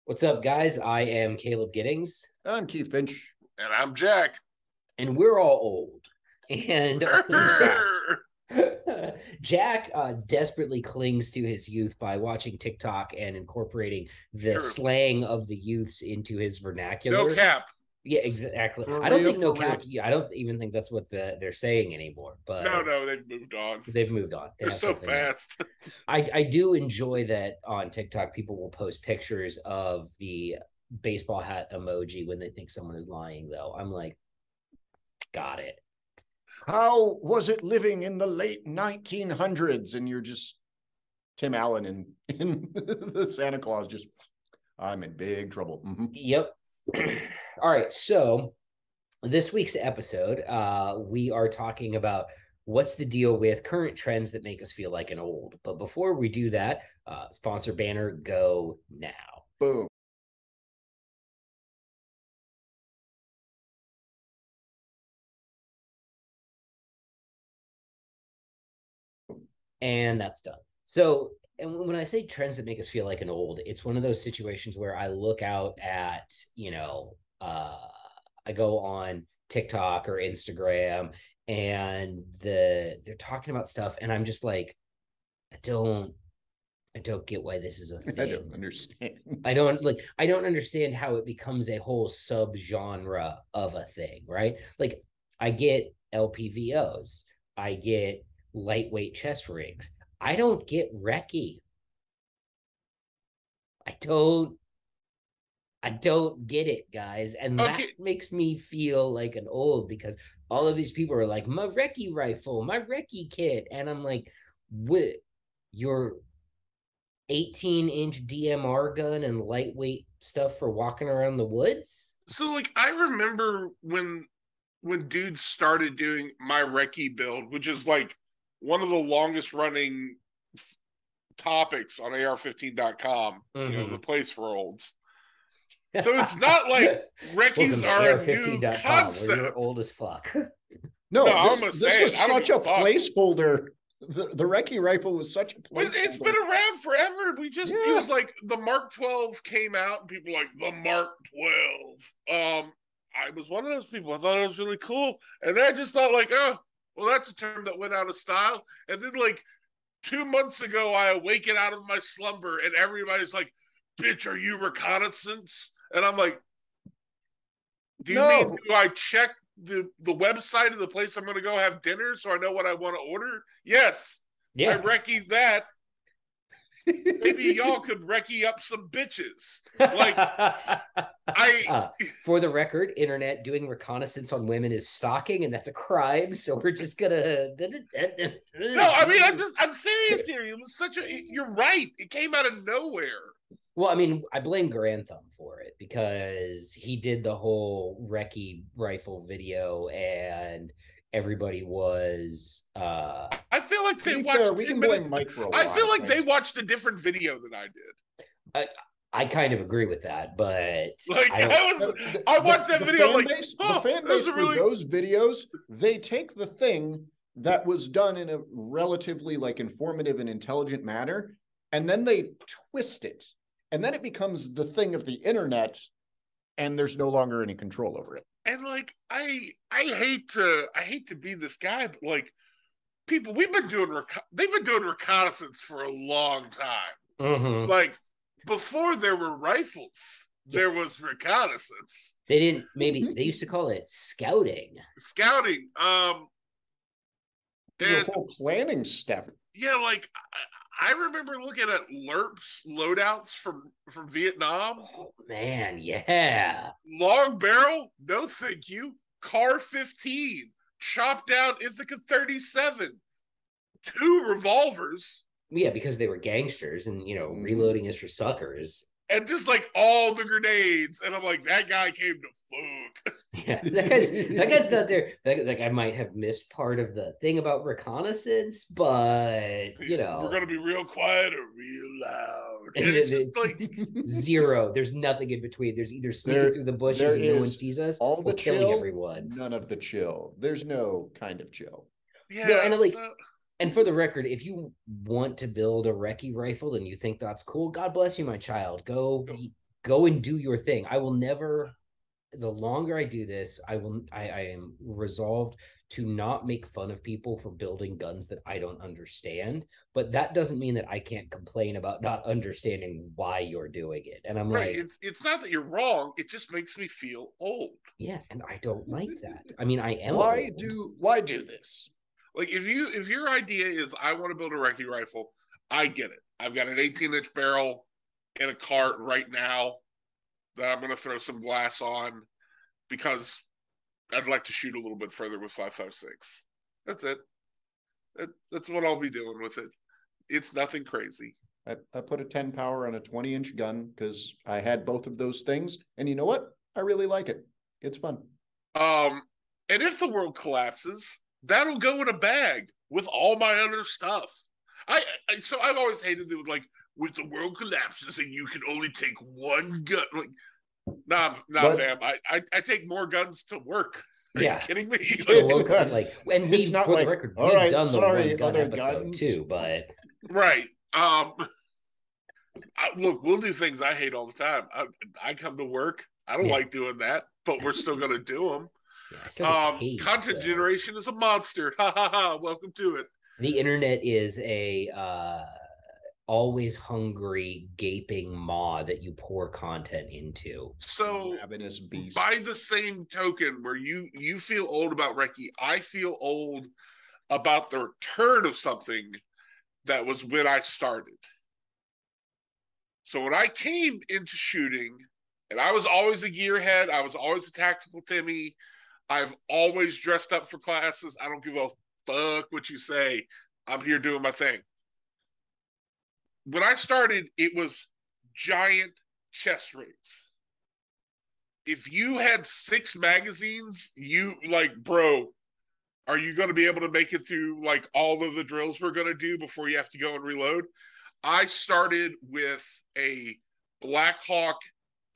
What's up, guys? I am Caleb Giddings, I'm Keith Finch. And I'm Jack. and we're all old. And Jack, Jack desperately clings to his youth by watching TikTok and incorporating the True. slang of the youths into his No vernacular. cap. Yeah, exactly. For I don't real, think no for real. cap. I don't even think that's what they're saying anymore. No, But no, they've moved on. they've moved on. They They're have so something else. fast. I do enjoy that on TikTok. People will post pictures of the baseball hat emoji when they think someone is lying. Though I'm like, got it. How was it living in the late 1900s? And you're just Tim Allen in the Santa Claus. Just, I'm in big trouble. Mm-hmm. Yep. All right. So this week's episode, we are talking about what's the deal with current trends that make us feel like an old. But before we do that, sponsor banner go now. Boom. And that's done. So, and when I say trends that make us feel like an old, it's one of those situations where I look out at, I go on TikTok or Instagram and they're talking about stuff and I'm just like, I don't I don't get why this is a I don't thing. understand. I don't understand how it becomes a whole subgenre of a thing, right? Like I get LPVOs, I get lightweight chest rigs. I don't get Reki. I don't I don't get it, guys. And that Okay. makes me feel like an old because all of these people are like, my Reki rifle, my Reki kit. And I'm like, what? Your 18-inch DMR gun and lightweight stuff for walking around the woods? So like I remember when dudes started doing my Recce build, which is like one of the longest running topics on AR15.com, the place for olds. So it's not like Welcome Recce's to are a new AR15.com, where you're concept. old as fuck. No, No, I'm this gonna this say was it. I don't such give a a fuck. placeholder. The Recce rifle was such a But it's been placeholder. around forever. It Yeah. was like the Mark 12 came out and people were like the Mark 12. I was one of those people. I thought it was really cool. And then I just thought like, oh, well, that's a term that went out of style. And then like 2 months ago, I awakened out of my slumber and everybody's like, bitch, are you reconnaissance? And I'm like, do you mean No. do I check the website of the place I'm gonna go have dinner so I know what I want to order? Yes. I Yeah. recce that. Maybe y'all could recce up some bitches. Like I For the record, internet doing reconnaissance on women is stalking, and that's a crime. So we're just gonna. no, I mean I'm serious here. It was such a you're right. It came out of nowhere. Well, I mean, I blame Grantham for it because he did the whole Reki rifle video, and everybody was. I feel like To they be fair, watched we 10 can minutes. blame Mike for a I lot feel of like they things. watched a different video than I did. I kind of agree with that, but Like I don't. I watched that video. I'm like, The oh, fan that was base a for really those videos, they take the thing that was done in a relatively like informative and intelligent manner, and then they twist it, and then it becomes the thing of the internet, and there's no longer any control over it. and like I hate to be this guy, but like people they've been doing reconnaissance for a long time. Mhm. Like before there were rifles, Yeah, there was reconnaissance, they didn't. Maybe they used to call it scouting. scouting. It was a And whole planning step. yeah, like I remember looking at LERPs loadouts from Vietnam. Oh man, yeah. Long barrel, no thank you. Car 15, chopped down Ithaca 37, two revolvers, Yeah, because they were gangsters and Mhm. reloading is for suckers. and just like all the grenades. And I'm like, that guy came to fuck. Yeah, that guy's not there. That guy might have missed part of the thing about reconnaissance, but We're gonna be real quiet or real loud. And it's just like zero. There's nothing in between. There's either sneaking there, through the there bushes and no one is sees us, all or the killing chill, everyone. none of the chill. There's no kind of chill. No, yeah, and like, so and for the record, if you want to build a Recce rifle and you think that's cool, God bless you, my child. Go go and do your thing. I will never, the longer I do this, I am resolved to not make fun of people for building guns that I don't understand. But that doesn't mean that I can't complain about not understanding why you're doing it. And I'm Right. like, It's not that you're wrong. It just makes me feel old. yeah, and I don't like that. I mean, I am Why old. do this? Like if your idea is I want to build a recce rifle, I get it. I've got an 18-inch barrel in a cart right now that I'm going to throw some glass on because I'd like to shoot a little bit further with 5.56. That's it. That's what I'll be doing with it. It's nothing crazy. I put a 10 power on a 20-inch gun because I had both of those things. And you know what? I really like it. It's fun. And if the world collapses, that'll go in a bag with all my other stuff. So I've always hated it, like, with the world collapses and you can only take one gun. Like, nah, fam. I take more guns to work. Are you kidding me? Like, and we, for like, the record, all we've right, done sorry, the one gun other episode guns. too, but right. Look, we'll do things I hate all the time. I come to work. I don't like doing that, but we're still going to do them. Yeah, I still get paid, content generation is a monster. Ha ha ha! Welcome to it. The internet is a always hungry, gaping maw that you pour content into. So, ravenous beast. By the same token, where you feel old about recce, I feel old about the return of something that was when I started. So when I came into shooting, and I was always a gearhead, I was always a tactical Timmy. I've always dressed up for classes. I don't give a fuck what you say. I'm here doing my thing. When I started, it was giant chest rigs. If you had 6 magazines, you like, bro, are you going to be able to make it through like all of the drills we're going to do before you have to go and reload? I started with a Black Hawk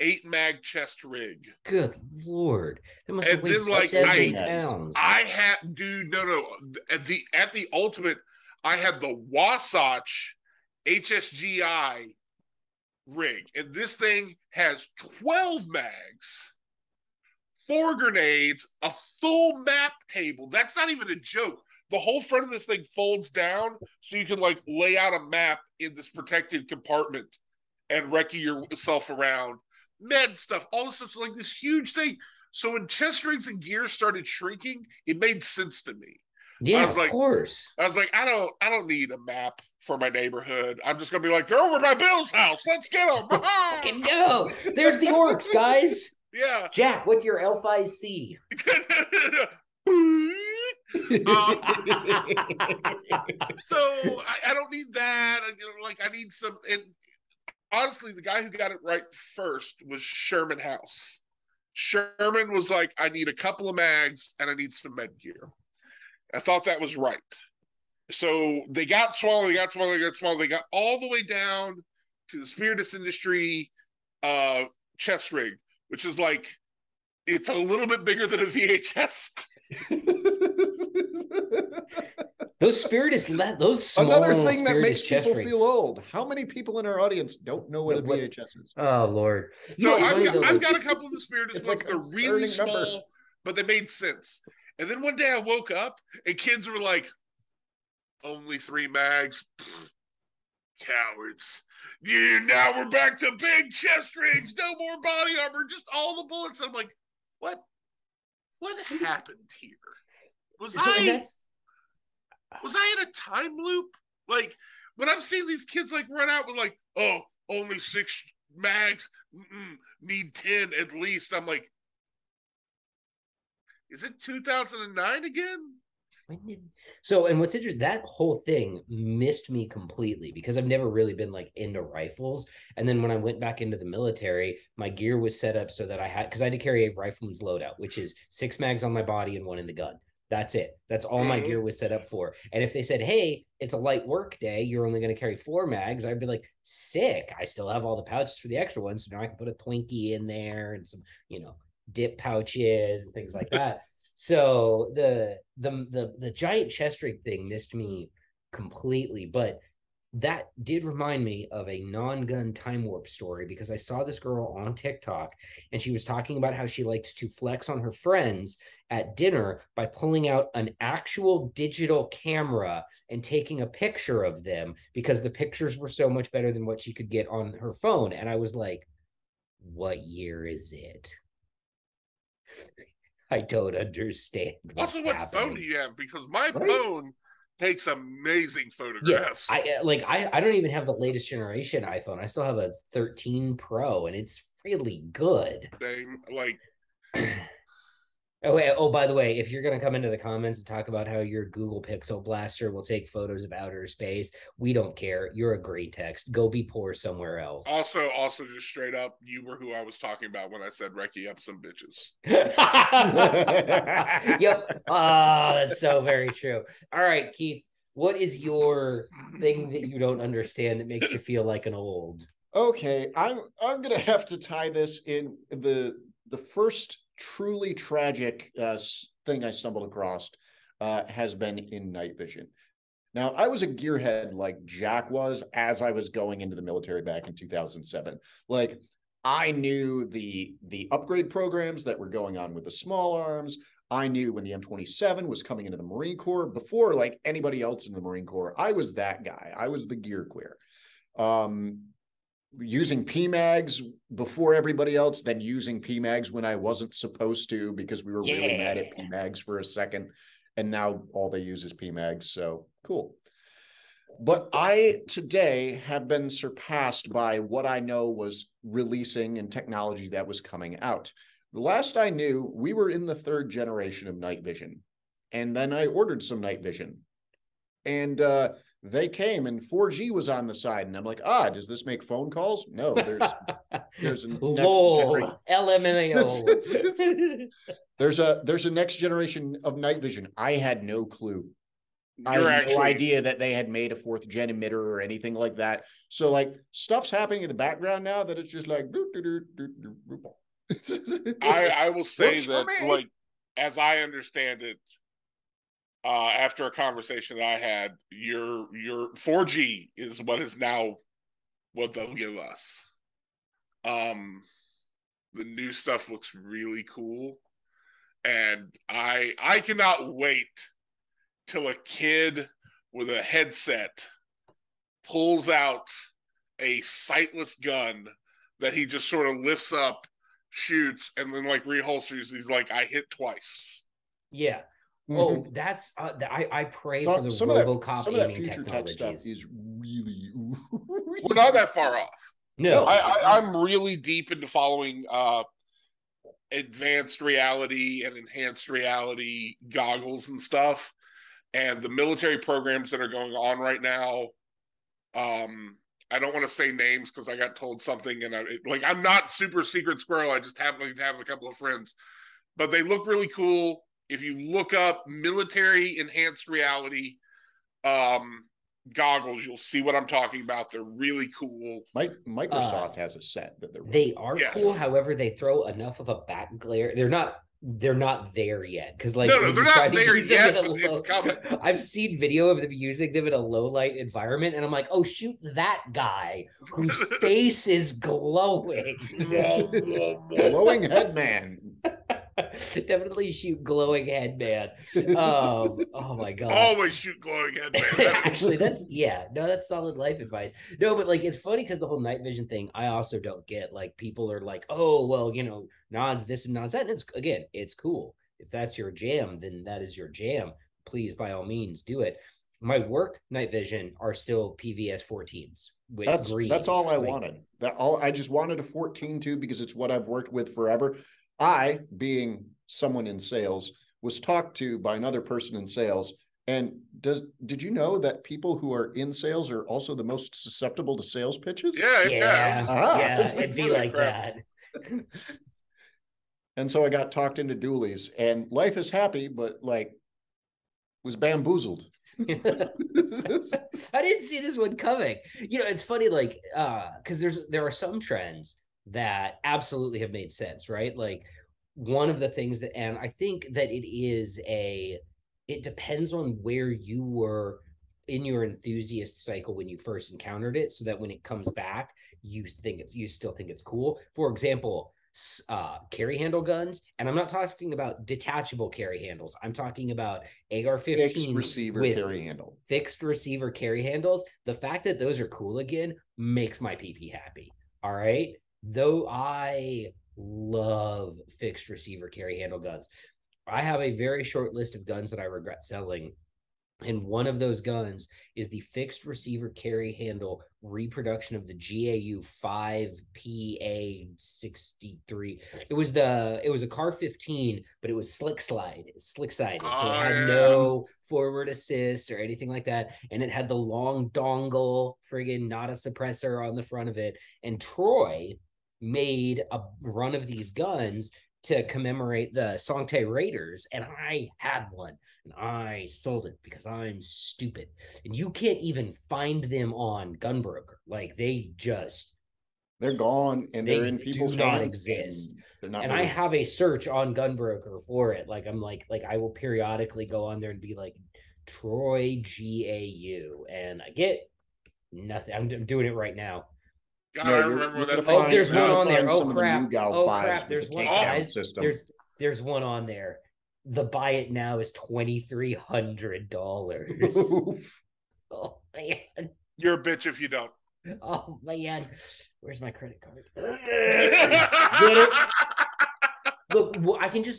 8-mag chest rig. Good Lord. That must have weighed like 70 pounds. I had, dude, no. At the ultimate, I had the Wasatch HSGI rig. And this thing has 12 mags, 4 grenades, a full map table. That's not even a joke. The whole front of this thing folds down so you can like lay out a map in this protected compartment and recce yourself around. Med stuff, all this stuff's like this huge thing. So when chest rigs and gears started shrinking, it made sense to me. Yeah, of course. I was like, I don't need a map for my neighborhood. I'm just gonna be like, they're over by Bill's house. Let's get them. Fucking go. There's the orcs, guys. Yeah. Jack, what's your L5C? So I don't need that. Like I need some. And honestly, the guy who got it right first was Sherman House. Sherman was like, I need a couple of mags and I need some med gear. I thought that was right. So they got smaller, they got all the way down to the Spiritus Industry chest rig, which is like, it's a little bit bigger than a VHS. Those Spiritus, those small another thing that Spiritus makes people rigs feel old. How many people in our audience don't know what a VHS is? Oh Lord! So I've got a couple of the Spiritus ones. They're really small, but they made sense. And then one day I woke up and kids were like, "Only 3 mags, pfft, cowards." Yeah, now we're back to big chest rigs, no more body armor, just all the bullets. And I'm like, what happened here? Was I in a time loop? Like when I'm seeing these kids like run out with like, oh, only 6 mags, need 10 at least. I'm like, is it 2009 again? And what's interesting, that whole thing missed me completely because I've never really been like into rifles. And then when I went back into the military, my gear was set up so that I had to carry a rifleman's loadout, which is 6 mags on my body and 1 in the gun. That's it. That's all my gear was set up for. And if they said, hey, it's a light work day, you're only going to carry 4 mags, I'd be like, sick. I still have all the pouches for the extra ones. So now I can put a Twinkie in there and some, dip pouches and things like that. So the giant chest rig thing missed me completely. But that did remind me of a non-gun time warp story because I saw this girl on TikTok and she was talking about how she liked to flex on her friends at dinner by pulling out an actual digital camera and taking a picture of them because the pictures were so much better than what she could get on her phone. And I was like, what year is it? I don't understand what's Also, what phone do happening. you have? Because my Right? phone takes amazing Yeah, photographs. I don't even have the latest generation iPhone. I still have a 13 Pro and it's really good. Same, like, Oh, wait, oh, by the way, if you're going to come into the comments and talk about how your Google Pixel Blaster will take photos of outer space, we don't care. You're a great text. Go be poor somewhere else. also, just straight up, you were who I was talking about when I said Recky up some bitches. Yep. Ah, that's so very true. All right, Keith, what is your thing that you don't understand that makes you feel like an old? Okay, I'm gonna have to tie this in the first truly tragic thing I stumbled across has been in night vision. Now, I was a gearhead like Jack was as I was going into the military back in 2007. Like, I knew the upgrade programs that were going on with the small arms. I knew when the M27 was coming into the Marine Corps before like anybody else in the Marine Corps. I was that guy. I was the gear queer. Um, Using PMags before everybody else, then using PMags when I wasn't supposed to because we were really mad at Yeah. PMags for a second. And now all they use is PMags. So cool. But I today have been surpassed by what I know was releasing and technology that was coming out. The last I knew, we were in the third generation of night vision. And then I ordered some night vision. And they came and 4G was on the side. And I'm like, does this make phone calls? No, there's a next generation. LOL, LMAO. There's a next generation of night vision. I had no clue. I You're had no actually, idea that they had made a fourth gen emitter or anything like that. So like stuff's happening in the background now that it's just like I will say works for that, me. like, as I understand it, after a conversation that I had, your 4G is what is now what they'll give us. Um, the new stuff looks really cool, and I cannot wait till a kid with a headset pulls out a sightless gun that he just sort of lifts up, shoots, and then like reholsters. He's like, I hit twice. Yeah. Oh, that's I pray for So the RoboCop some of that aiming future tech stuff technologies. is really, We're not that far off. no. No. I'm really deep into following advanced reality and enhanced reality goggles and stuff, and the military programs that are going on right now. I don't want to say names because I got told something, and I'm not super secret squirrel. I just happen to have a couple of friends, but they look really cool. If you look up military enhanced reality um, goggles, you'll see what I'm talking about. They're really cool. Microsoft has a set that they're They working on. are cool. Yes. However, they throw enough of a back glare. They're not there yet. Because like No, when they're you try not to there use them in yet, a but it's low coming. I've seen video of them using them in a low light environment, and I'm like, oh shoot, that guy whose face is glowing. Glowing head man. Definitely shoot glowing head man. Oh my god. Always shoot glowing head, man. Actually, that's yeah, no, that's solid life advice. No, but like it's funny because the whole night vision thing, I also don't get. Like people are like, oh, well, nods this and nods that. And it's cool. If that's your jam, then that is your jam. Please, by all means, do it. My work night vision are still PVS 14s with That's green. all I Like, wanted. I just wanted a 14 too because it's what I've worked with forever. I, being someone in sales, was talked to by another person in sales. And did you know that people who are in sales are also the most susceptible to sales pitches? Yeah. yeah, Ah. yeah, it'd be like that. And so I got talked into dualies, and life is happy, but like was bamboozled. I didn't see this one coming. It's funny, like, because there are some trends that absolutely have made sense, right? Like one of the things that, and I think that it depends on where you were in your enthusiast cycle when you first encountered it, so that when it comes back, you still think it's cool. For example, carry handle guns, and I'm not talking about detachable carry handles. I'm talking about Fixed AR-15 receiver with carry handle. fixed receiver carry handles. The fact that those are cool again makes my PP happy. All right. Though I love fixed receiver carry handle guns. I have a very short list of guns that I regret selling. And one of those guns is the fixed receiver carry handle reproduction of the GAU 5PA63. It was a car 15, but it was slick sided. So it had no forward assist or anything like that. And it had the long dongle, friggin' not a suppressor on the front of it. And Troy made a run of these guns to commemorate the Songte Raiders, and I had one, and I sold it because I'm stupid. And you can't even find them on Gunbroker. Like they're gone, and they're in people's do not hands. exist. They're not. And I have a search on Gunbroker for it. Like I'm like I will periodically go on there and be like Troy GAU, and I get nothing. I'm doing it right now. God, I remember when that thing. Oh, there's one on there. Oh crap! Oh crap! There's one, guys. There's one on there. The buy it now is $2,300. Oh man, you're a bitch if you don't. Oh man, where's my credit card? Get it? Look,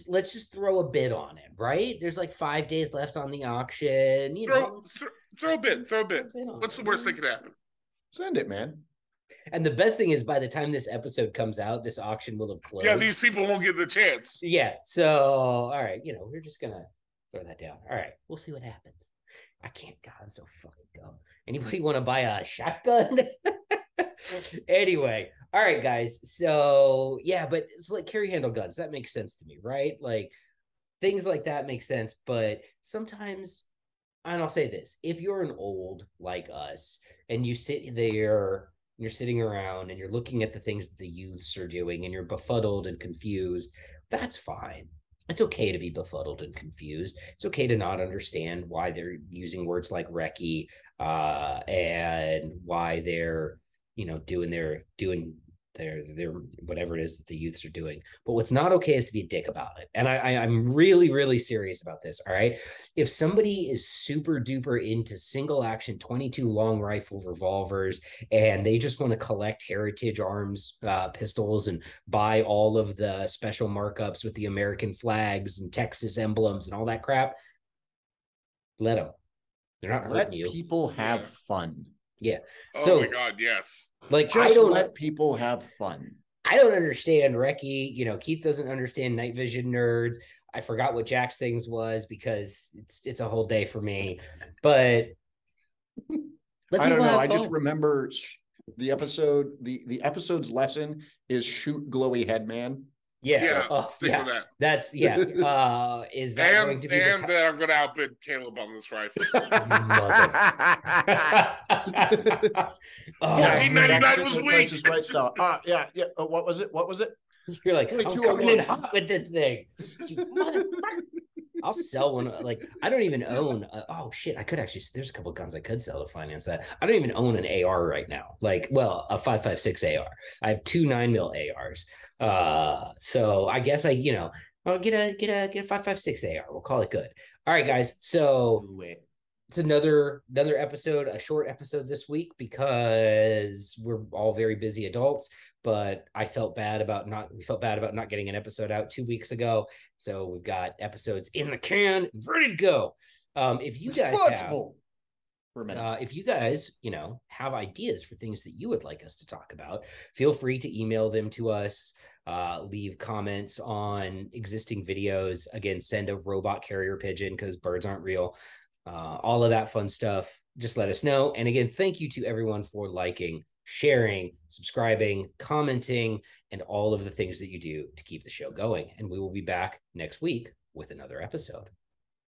let's just throw a bid on it, right? There's like 5 days left on the auction. Throw a bid. What's the worst that could happen? Send it, man. And the best thing is, by the time this episode comes out, this auction will have closed. Yeah, these people won't get the chance. Yeah. So, all right, we're just gonna throw that down. All right, we'll see what happens. I can't. God, I'm so fucking dumb. Anybody want to buy a shotgun? Anyway, all right, guys. So yeah, but it's like carry handle guns. That makes sense to me, right? Like things like that make sense. But sometimes, and I'll say this: if you're an old like us and you sit there. You're sitting around and you're looking at the things that the youths are doing and you're befuddled and confused, that's fine. It's okay to be befuddled and confused. It's okay to not understand why they're using words like recce, and why they're doing their whatever it is that the youths are doing. But what's not okay is to be a dick about it. And I'm really, really serious about this. All right. If somebody is super duper into single action 22 long rifle revolvers and they just want to collect heritage arms pistols and buy all of the special markups with the American flags and Texas emblems and all that crap, let them. They're not hurting you. Let people have fun. Yeah. Oh my God, yes. Like just let people have fun. I don't understand recce. Keith doesn't understand night vision nerds. I forgot what Jack's things was because it's a whole day for me. But I don't know. I just remember the episode. The episode's lesson is shoot glowy head man. Yeah, stick with that. That's is that going to be? And that I'm going to outbid Caleb on this rifle. $14.99 was weak. Right style. Yeah. What was it? You're like, I'm coming in hot with this thing. I'll sell one. Like, I don't even own. Oh shit! I could actually. There's a couple of guns I could sell to finance that. I don't even own an AR right now. Like, well, a 5.56 AR. I have two 9mm ARs. So I guess I'll get a 5.56 AR. We'll call it good. All right, guys. So it's another episode, a short episode this week because we're all very busy adults. But we felt bad about not getting an episode out 2 weeks ago. So we've got episodes in the can, ready to go. If you guys have ideas for things that you would like us to talk about, feel free to email them to us. Leave comments on existing videos. Again, send a robot carrier pigeon because birds aren't real. All of that fun stuff. Just let us know. And again, thank you to everyone for liking, sharing, subscribing, commenting, and all of the things that you do to keep the show going. And we will be back next week with another episode.